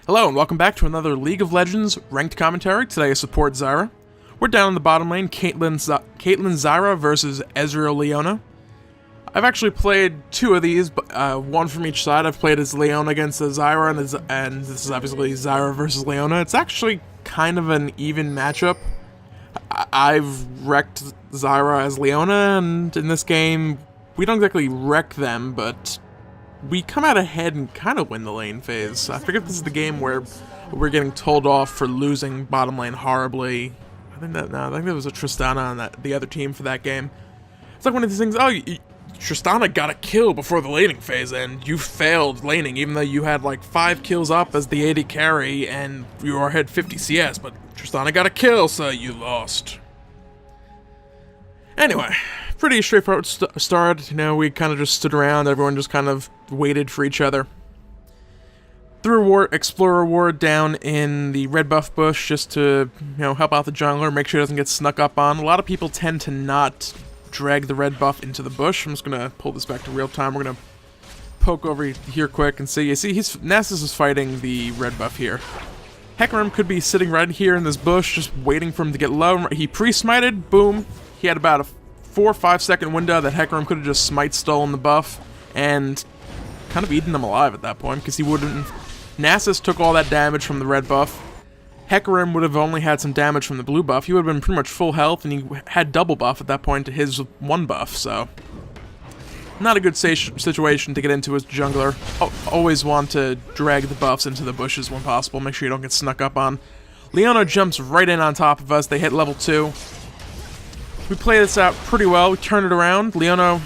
Hello and welcome back to another League of Legends ranked commentary. Today I support Zyra. We're down in the bottom lane, Caitlyn Zyra versus Ezreal Leona. I've actually played two of these, one from each side. I've played as Leona against Zyra, and this is obviously Zyra versus Leona. It's actually kind of an even matchup. I've wrecked Zyra as Leona, and in this game, we don't exactly wreck them, but we come out ahead and kind of win the lane phase. I forget this is the game where we're getting told off for losing bottom lane horribly. I think there was a Tristana on the other team for that game. It's like one of these things, Tristana got a kill before the laning phase, and you failed laning, even though you had like 5 kills up as the AD carry, and you had 50 CS, but Tristana got a kill, so you lost. Anyway, pretty straightforward start. You know, we kind of just stood around, everyone just kind of waited for each other. The Explorer ward down in the red buff bush just to, help out the jungler, make sure it doesn't get snuck up on. A lot of people tend to not drag the red buff into the bush. I'm just gonna pull this back to real time. We're gonna poke over here quick and see. You see, Nasus is fighting the red buff here. Hecarim could be sitting right here in this bush, just waiting for him to get low. He pre-smited, boom. He had about a 4 or 5 second window that Hecarim could have just smite stolen the buff and kind of eaten them alive at that point, because he wouldn't. Nasus took all that damage from the red buff. Hecarim would have only had some damage from the blue buff. He would have been pretty much full health, and he had double buff at that point to his one buff, so not a good situation to get into as jungler. Always want to drag the buffs into the bushes when possible. Make sure you don't get snuck up on. Leona jumps right in on top of us. They hit level 2. We play this out pretty well. We turn it around. Leona,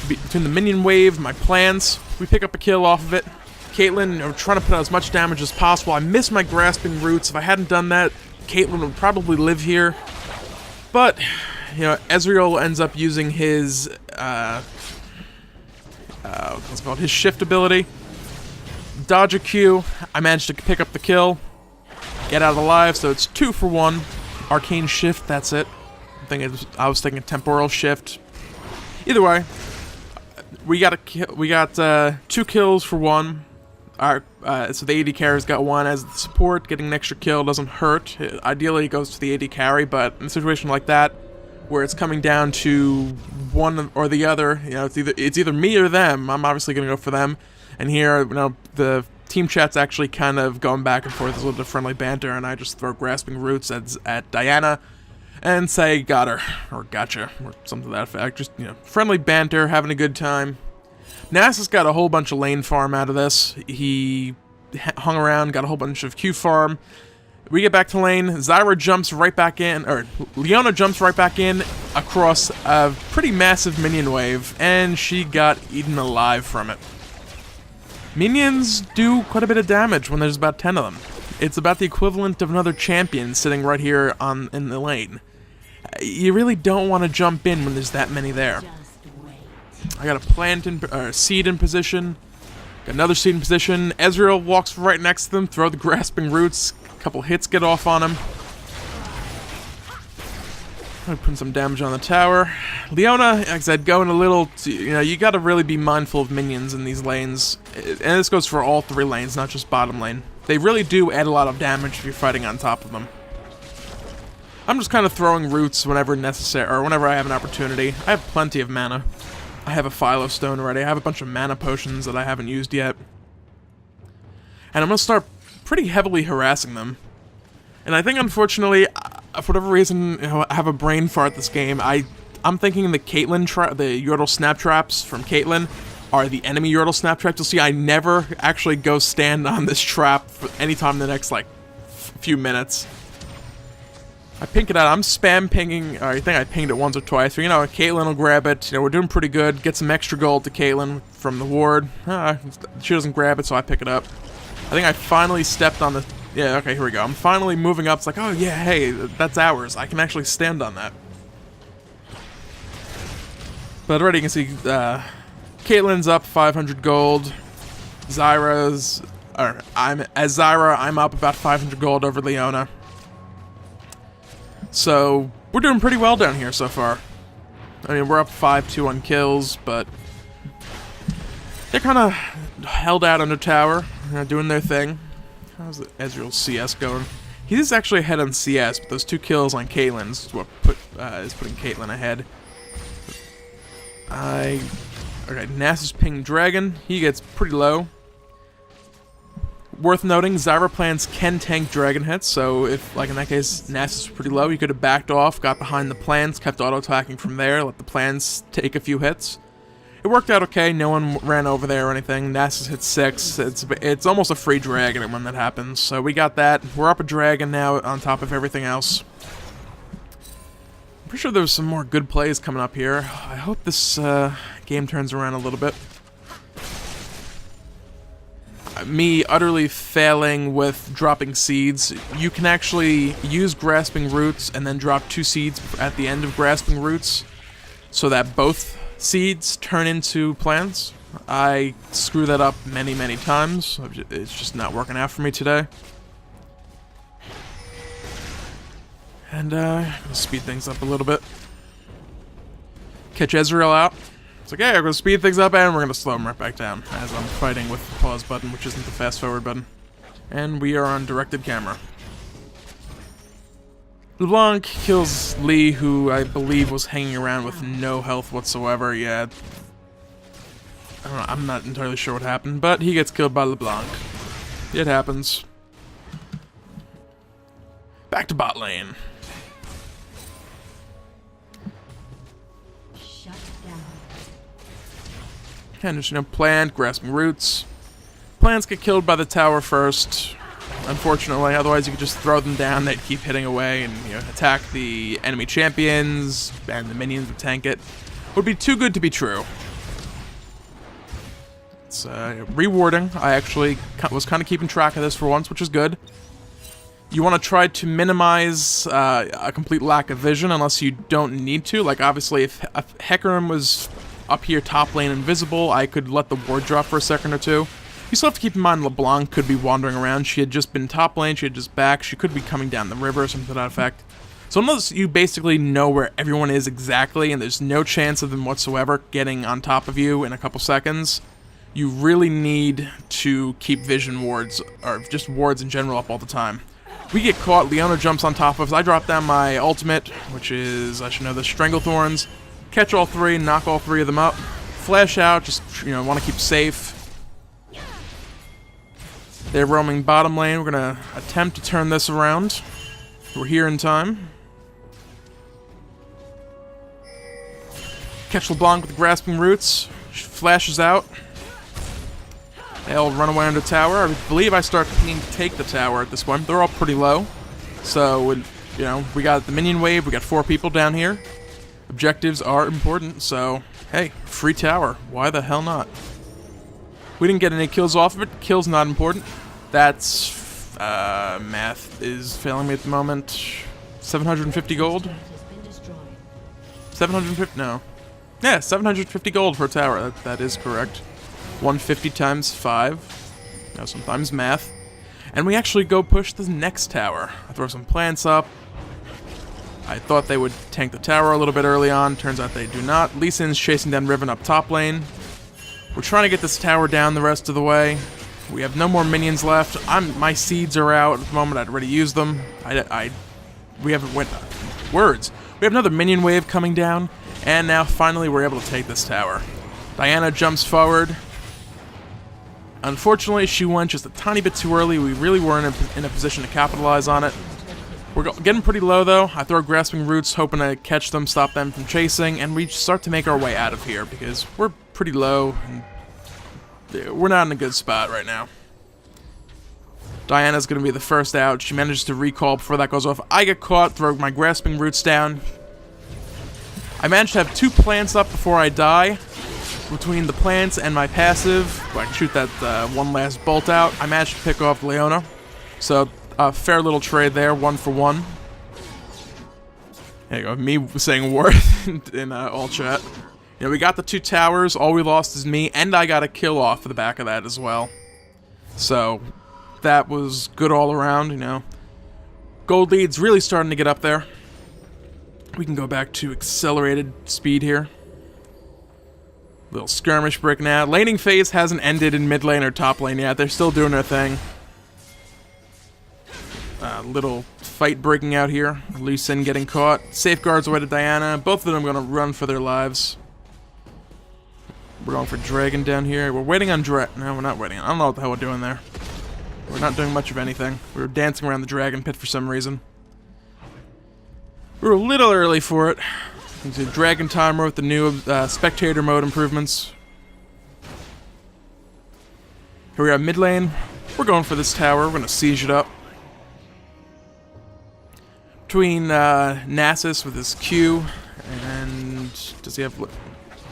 between the minion wave, my plans, we pick up a kill off of it. Caitlyn, trying to put out as much damage as possible. I missed my grasping roots. If I hadn't done that, Caitlyn would probably live here. But, Ezreal ends up using his, what's it called? His shift ability. Dodge a Q. I managed to pick up the kill. Get out alive, so it's 2 for 1. Arcane shift, that's it. I was thinking temporal shift. Either way, we got 2 kills for 1. So the AD carry's got 1 as the support. Getting an extra kill doesn't hurt. Ideally, it goes to the AD carry, but in a situation like that, where it's coming down to one or the other, it's either me or them. I'm obviously going to go for them. And here, the team chat's actually kind of going back and forth. There's a little bit of friendly banter, and I just throw grasping roots at Diana and say, got her, or gotcha, or something to that effect. Just, friendly banter, having a good time. Nasus got a whole bunch of lane farm out of this. He hung around, got a whole bunch of Q farm. We get back to lane. Zyra jumps right back in, or Leona jumps right back in across a pretty massive minion wave, and she got eaten alive from it. Minions do quite a bit of damage when there's about 10 of them. It's about the equivalent of another champion sitting right here in the lane. You really don't want to jump in when there's that many there. I got a seed in position. Got another seed in position. Ezreal walks right next to them. Throw the grasping roots. A couple hits get off on him. Putting some damage on the tower. Leona, like I said, going a little. You got to really be mindful of minions in these lanes, and this goes for all 3 lanes, not just bottom lane. They really do add a lot of damage if you're fighting on top of them. I'm just kind of throwing roots whenever necessary, or whenever I have an opportunity. I have plenty of mana. I have a Philo Stone already. I have a bunch of mana potions that I haven't used yet. And I'm going to start pretty heavily harassing them. And I think, unfortunately, for whatever reason, I have a brain fart this game. I'm thinking the Caitlyn the Yordle snap traps from Caitlyn are the enemy Yordle snap traps. You'll see I never actually go stand on this trap for any time in the next, few minutes. I pink it out. I'm spam pinging. I think I pinged it once or twice. But, Caitlyn will grab it. We're doing pretty good. Get some extra gold to Caitlyn from the ward. She doesn't grab it, so I pick it up. I think I finally stepped on the. Yeah, okay, here we go. I'm finally moving up. It's like, oh yeah, hey, that's ours. I can actually stand on that. But already you can see Caitlyn's up 500 gold. Zyra, I'm up about 500 gold over Leona. So, we're doing pretty well down here so far. I mean, we're up 5-2 on kills, but they're kind of held out under tower, doing their thing. How's Ezreal's CS going? He's actually ahead on CS, but those 2 kills on Caitlyn is what is putting Caitlyn ahead. Okay, Nasus ping Dragon. He gets pretty low. Worth noting, Zyra plans can tank Dragon hits, so if, like in that case, Nasus was pretty low, he could have backed off, got behind the plans, kept auto-attacking from there, let the plans take a few hits. It worked out okay, no one ran over there or anything. Nasus hit 6, it's almost a free Dragon when that happens, so we got that. We're up a Dragon now on top of everything else. I'm pretty sure there's some more good plays coming up here. I hope this game turns around a little bit. Me utterly failing with dropping seeds. You can actually use Grasping Roots and then drop 2 seeds at the end of Grasping Roots so that both seeds turn into plants. I screw that up many, many times. It's just not working out for me today. And I'll speed things up a little bit. Catch Ezreal out. It's like, hey, we're going to speed things up and we're going to slow them right back down as I'm fighting with the pause button, which isn't the fast forward button. And we are on directed camera. LeBlanc kills Lee, who I believe was hanging around with no health whatsoever. Yeah, I don't know, I'm not entirely sure what happened, but he gets killed by LeBlanc. It happens. Back to bot lane. And just, plant, Grasping Roots. Plants get killed by the tower first, unfortunately. Otherwise, you could just throw them down. They'd keep hitting away and attack the enemy champions, and the minions would tank it. Would be too good to be true. It's rewarding. I actually was kind of keeping track of this for once, which is good. You want to try to minimize a complete lack of vision unless you don't need to. Like, obviously, if Hecarim was up here top lane invisible, I could let the ward drop for a second or two. You still have to keep in mind LeBlanc could be wandering around. She had just been top lane, she had just back, she could be coming down the river or something to that effect. So unless you basically know where everyone is exactly and there's no chance of them whatsoever getting on top of you in a couple seconds, you really need to keep vision wards, or just wards in general, up all the time. We get caught, Leona jumps on top of us, I drop down my ultimate, which is, I should know this, Stranglethorns. Catch all 3, knock all 3 of them up. Flash out, just, want to keep safe. They're roaming bottom lane. We're going to attempt to turn this around. We're here in time. Catch LeBlanc with the Grasping Roots. She flashes out. They all run away under tower. I believe I start pinging to take the tower at this point. They're all pretty low. So, we got the minion wave. We got 4 people down here. Objectives are important, so, hey, free tower. Why the hell not? We didn't get any kills off of it. Kills not important. That's, math is failing me at the moment. 750 gold? 750, no. Yeah, 750 gold for a tower. That is correct. 150 times 5. Now, sometimes math. And we actually go push the next tower. I throw some plants up. I thought they would tank the tower a little bit early on. Turns out they do not. Lee Sin's chasing down Riven up top lane. We're trying to get this tower down the rest of the way. We have no more minions left. My seeds are out at the moment. I'd already used them. We haven't went words. We have another minion wave coming down, and now finally we're able to take this tower. Diana jumps forward. Unfortunately, she went just a tiny bit too early. We really weren't in a position to capitalize on it. We're getting pretty low, though. I throw Grasping Roots, hoping to catch them, stop them from chasing, and we start to make our way out of here, because we're pretty low, and we're not in a good spot right now. Diana's going to be the first out. She manages to recall before that goes off. I get caught, throw my Grasping Roots down. I managed to have 2 plants up before I die. Between the plants and my passive, I can shoot that one last bolt out. I managed to pick off Leona. So, a fair little trade there, 1 for 1. There you go, me saying worth in all chat. We got the 2 towers, all we lost is me, and I got a kill off the back of that as well. So, that was good all around, Gold lead's really starting to get up there. We can go back to accelerated speed here. Little skirmish break now. Laning phase hasn't ended in mid lane or top lane yet. They're still doing their thing. little fight breaking out here. Lee Sin getting caught. Safeguards away to Diana. Both of them gonna run for their lives. We're going for Dragon down here. We're waiting on No, we're not waiting. I don't know what the hell we're doing there. We're not doing much of anything. We were dancing around the Dragon Pit for some reason. We were a little early for it. You can see Dragon Timer with the new spectator mode improvements. Here we are mid lane. We're going for this tower. We're going to siege it up. Between Nasus with his Q and does he have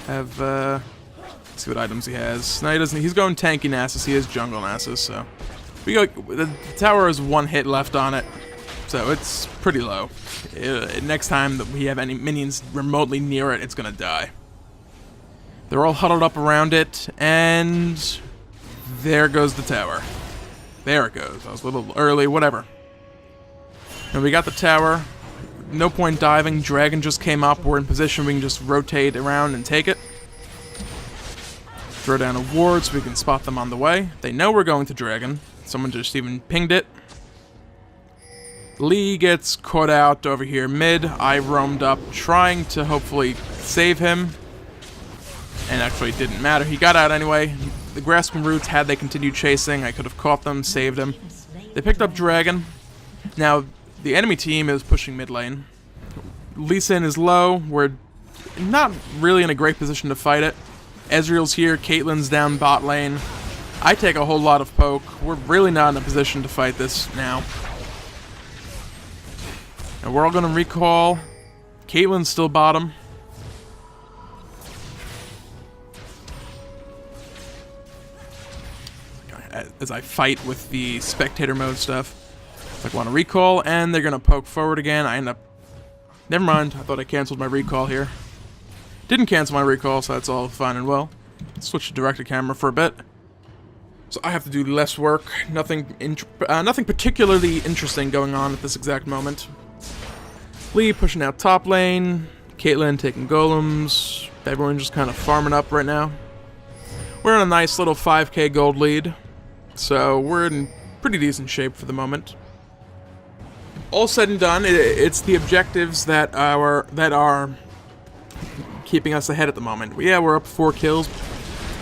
let's see what items he has. No, he doesn't. He's going tanky Nasus. He is jungle Nasus. So we go. The tower has 1 hit left on it, so it's pretty low. Next time that we have any minions remotely near it, it's gonna die. They're all huddled up around it, and there goes the tower. There it goes. I was a little early. Whatever. And we got the tower. No point diving. Dragon just came up. We're in position. We can just rotate around and take it. Throw down a ward so we can spot them on the way. They know we're going to Dragon. Someone just even pinged it. Lee gets caught out over here mid. I roamed up trying to hopefully save him. And actually it didn't matter. He got out anyway. The grasping roots, had they continued chasing, I could have caught them, saved him. They picked up Dragon. Now, the enemy team is pushing mid lane. Lee Sin is low. We're not really in a great position to fight it. Ezreal's here. Caitlyn's down bot lane. I take a whole lot of poke. We're really not in a position to fight this now. And we're all going to recall. Caitlyn's still bottom. As I fight with the spectator mode stuff. I want to recall, and they're going to poke forward again. I end up... Never mind, I thought I canceled my recall here. Didn't cancel my recall, so that's all fine and well. Switch to director camera for a bit. So I have to do less work. Nothing particularly interesting going on at this exact moment. Lee pushing out top lane. Caitlyn taking golems. Everyone just kind of farming up right now. We're in a nice little 5k gold lead. So we're in pretty decent shape for the moment. All said and done, it's the objectives that are keeping us ahead at the moment. Yeah, we're up 4 kills.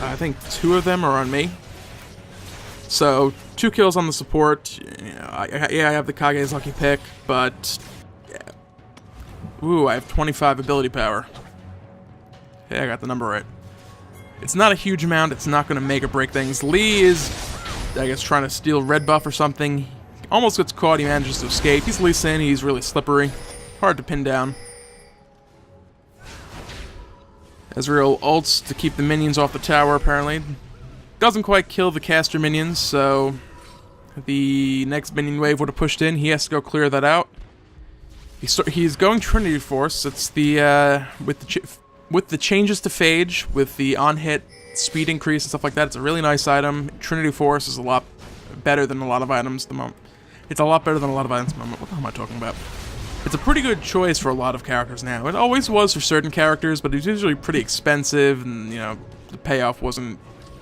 I think 2 of them are on me. So 2 kills on the support. I have the Kage's lucky pick, but ooh, I have 25 ability power. Yeah, I got the number right. It's not a huge amount. It's not going to make or break things. Lee is, I guess, trying to steal red buff or something. Almost gets caught. He manages to escape. He's Lee Sin. He's really slippery. Hard to pin down. Ezreal ults to keep the minions off the tower, apparently. Doesn't quite kill the caster minions, so the next minion wave would have pushed in. He has to go clear that out. He's going Trinity Force. It's the with the changes to Phage, with the on-hit speed increase and stuff like that. It's a really nice item. Trinity Force is a lot better than a lot of items at the moment. It's a lot better than a lot of items at the moment. What the hell am I talking about? It's a pretty good choice for a lot of characters now. It always was for certain characters, but it's usually pretty expensive, and, you know, the payoff wasn't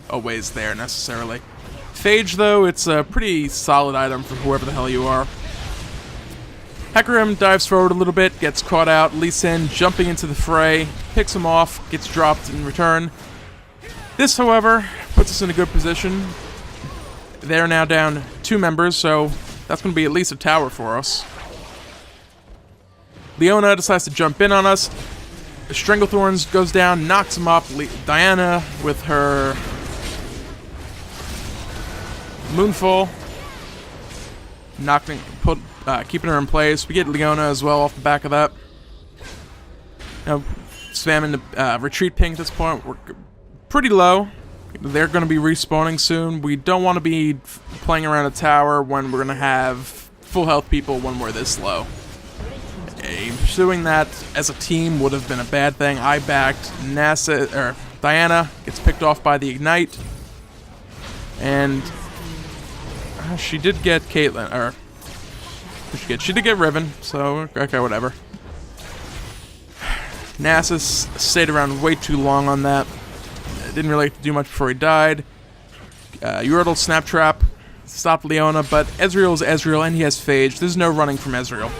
always there necessarily. Phage, though, it's a pretty solid item for whoever the hell you are. Hecarim dives forward a little bit, gets caught out. Lee Sin jumping into the fray, picks him off, gets dropped in return. This, however, puts us in a good position. They're now down 2 members, so that's going to be at least a tower for us. Leona decides to jump in on us. Stranglethorns goes down, knocks him up. Diana with her Moonfall, keeping her in place. We get Leona as well off the back of that. Now, spamming the retreat ping at this point. We're pretty low. They're going to be respawning soon. We don't want to be playing around a tower when we're going to have full health people when we're this low. Pursuing that as a team would have been a bad thing. I backed Diana, gets picked off by the Ignite. And she did get Caitlyn, or she did get Riven, so okay, whatever. Nasus stayed around way too long on that. Didn't really do much before he died. Yordle Snap Trap. stop Leona, but Ezreal is Ezreal, and he has Phage. There's no running from Ezreal.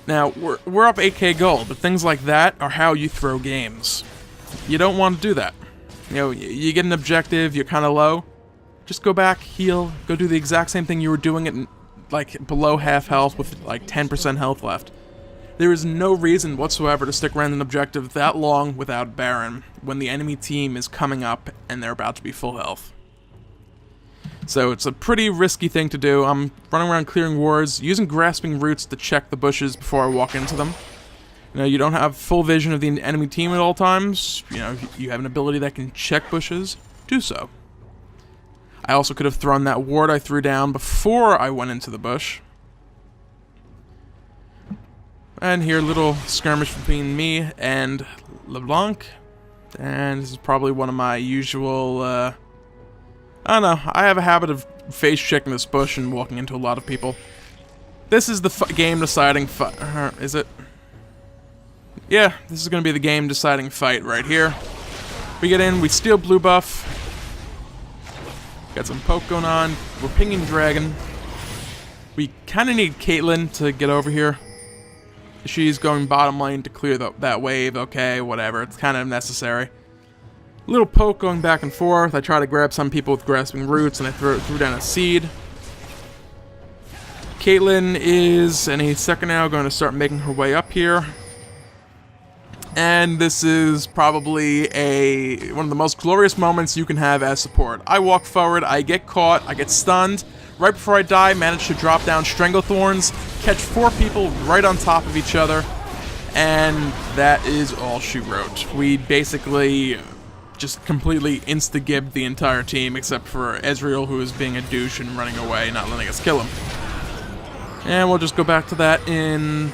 Now, we're up 8k gold, but things like that are how you throw games. You don't want to do that. You know, you get an objective, you're kind of low, just go back, heal, go do the exact same thing you were doing at, like, below half health with, like, 10% health left. There is no reason whatsoever to stick around an objective that long without Baron when the enemy team is coming up and they're about to be full health. So it's a pretty risky thing to do. I'm running around clearing wards, using grasping roots to check the bushes before I walk into them. You know, you don't have full vision of the enemy team at all times. You know, if you have an ability that can check bushes, do so. I also could have thrown that ward I threw down before I went into the bush. And here, little skirmish between me and LeBlanc. And this is probably one of my usual, I don't know, I have a habit of face checking this bush and walking into a lot of people. This is the game deciding fight, is it? Yeah, this is going to be the game deciding fight right here. We get in, we steal blue buff. Got some poke going on, we're pinging dragon. We kind of need Caitlyn to get over here. She's going bottom lane to clear that wave, okay, whatever, it's kind of necessary. Little poke going back and forth. I try to grab some people with grasping roots, and I threw down a seed. Caitlyn is, any second now, going to start making her way up here. And this is probably one of the most glorious moments you can have as support. I walk forward, I get caught, I get stunned. Right before I die, manage to drop down Stranglethorns, catch 4 people right on top of each other, and that is all she wrote. We basically just completely insta-gibbed the entire team, except for Ezreal, who is being a douche and running away, not letting us kill him. And we'll just go back to that in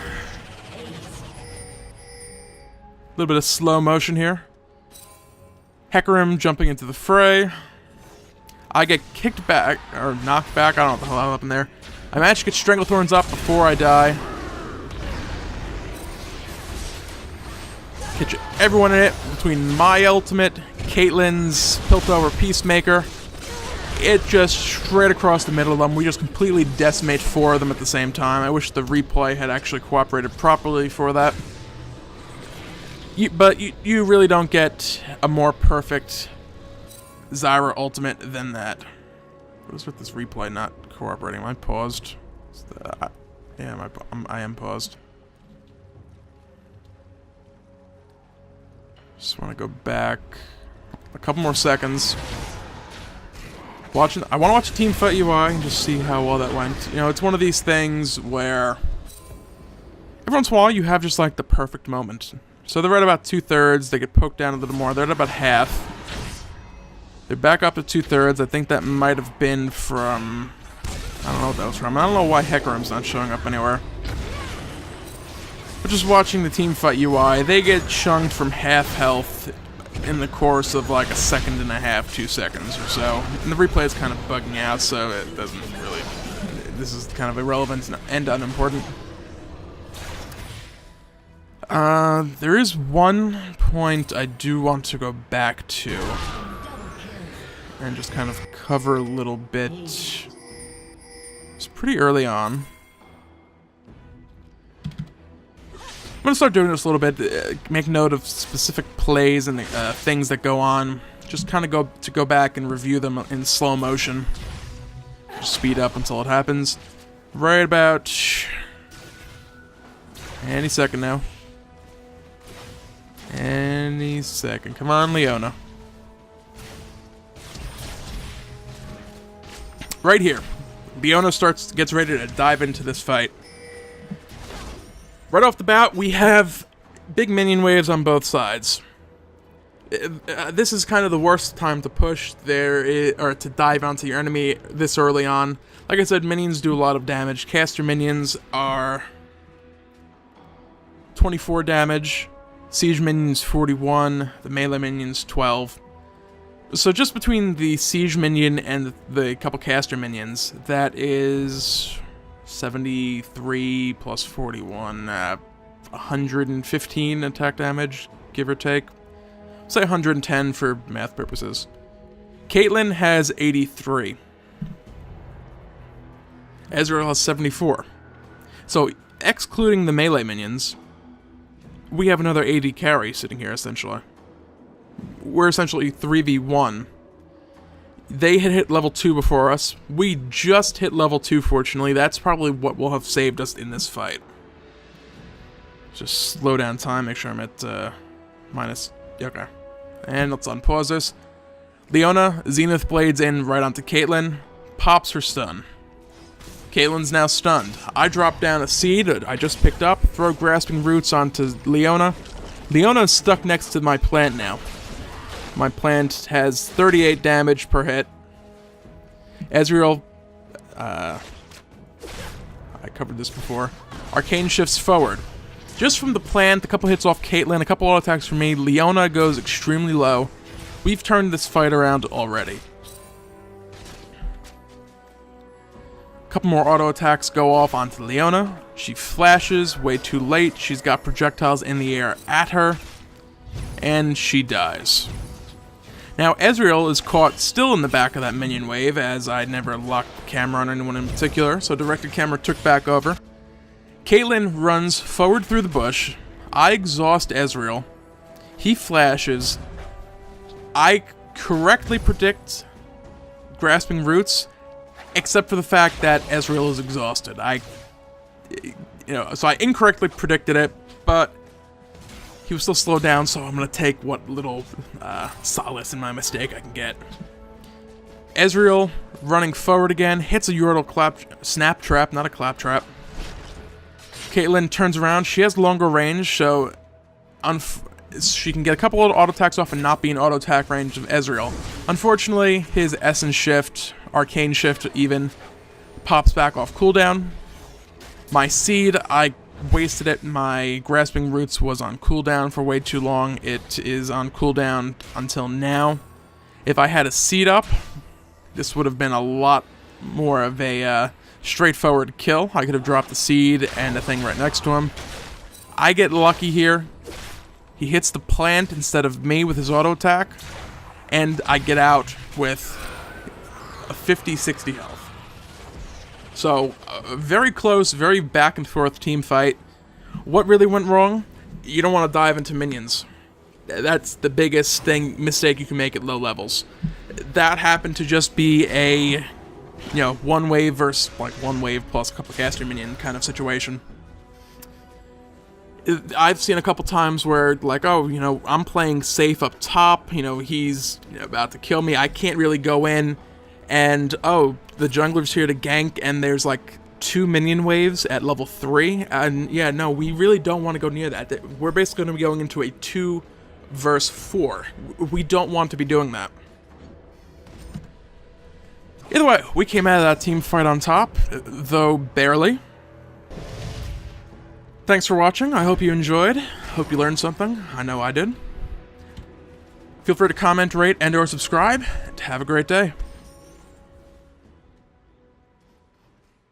a little bit of slow motion here. Hecarim jumping into the fray. I get kicked back, or knocked back, I don't know what the hell happened there. I managed to get Stranglethorns up before I die. Catch everyone in it, between my ultimate, Caitlyn's Piltover Peacemaker. It just straight across the middle of them. We just completely decimate 4 of them at the same time. I wish the replay had actually cooperated properly for that. But you really don't get a more perfect Zyra ultimate than that. What is with this replay not cooperating? Am I paused? Yeah, I am paused. Just want to go back a couple more seconds. I want to watch a team fight UI and just see how well that went. You know, it's one of these things where every once in a while you have just like the perfect moment. So they're at about 2/3. They get poked down a little more. They're at about half. They're back up to 2/3. I think that might have been from... I don't know what that was from. I don't know why Hecarim's not showing up anywhere. But just watching the team fight UI, they get chunked from half health in the course of like a second and a half, 2 seconds or so. And the replay is kind of bugging out, so it doesn't really... This is kind of irrelevant and unimportant. There is one point I do want to go back to. And just kind of cover a little bit. It's pretty early on. I'm going to start doing this a little bit, make note of specific plays and things that go on. Just kind of go back and review them in slow motion. Just speed up until it happens. Right about any second now. Any second. Come on, Leona. Right here. Leona gets ready to dive into this fight. Right off the bat, we have big minion waves on both sides. This is kind of the worst time to push or to dive onto your enemy this early on. Like I said, minions do a lot of damage. Caster minions are 24 damage. Siege minions 41. The melee minions 12. So just between the siege minion and the couple caster minions, that is 73 plus 41, 115 attack damage, give or take. Say 110 for math purposes. Caitlyn has 83. Ezreal has 74. So, excluding the melee minions, we have another AD carry sitting here, essentially. We're essentially 3v1. They had hit level 2 before us. We just hit level 2, fortunately. That's probably what will have saved us in this fight. Just slow down time, make sure I'm at minus... Okay. And let's unpause this. Leona, Zenith Blades in right onto Caitlyn, pops her stun. Caitlyn's now stunned. I drop down a seed I just picked up, throw Grasping Roots onto Leona. Leona's stuck next to my plant now. My plant has 38 damage per hit. Ezreal, I covered this before. Arcane shifts forward. Just from the plant, a couple hits off Caitlyn, a couple auto attacks from me, Leona goes extremely low. We've turned this fight around already. A couple more auto attacks go off onto Leona. She flashes way too late. She's got projectiles in the air at her. And she dies. Now, Ezreal is caught still in the back of that minion wave, as I never locked the camera on anyone in particular, so directed camera took back over. Caitlyn runs forward through the bush. I exhaust Ezreal. He flashes. I correctly predict Grasping Roots, except for the fact that Ezreal is exhausted. So I incorrectly predicted it, but he was still slowed down, so I'm gonna take what little solace in my mistake I can get. Ezreal running forward again, hits a Yordle snap trap, not a clap trap. Caitlyn turns around. She has longer range, so she can get a couple of auto attacks off and not be in auto attack range of Ezreal. Unfortunately, his Essence Shift, Arcane Shift even, pops back off cooldown. My seed, I wasted it. My Grasping Roots was on cooldown for way too long. It is on cooldown until now. If I had a seed up, this would have been a lot more of a straightforward kill. I could have dropped the seed and a thing right next to him. I get lucky here. He hits the plant instead of me with his auto attack, and I get out with a 50-60 health. So, very close, very back and forth team fight. What really went wrong? You don't want to dive into minions. That's the biggest mistake you can make at low levels. That happened to just be a, one wave versus, one wave plus a couple caster minion kind of situation. I've seen a couple times where, I'm playing safe up top, he's about to kill me, I can't really go in, and, the jungler's here to gank, and there's, 2 minion waves at level 3, and, yeah, no, we really don't want to go near that. We're basically going to be going into a 2 versus 4. We don't want to be doing that. Either way, we came out of that team fight on top, though barely. Thanks for watching. I hope you enjoyed. Hope you learned something. I know I did. Feel free to comment, rate, and/or subscribe. And have a great day.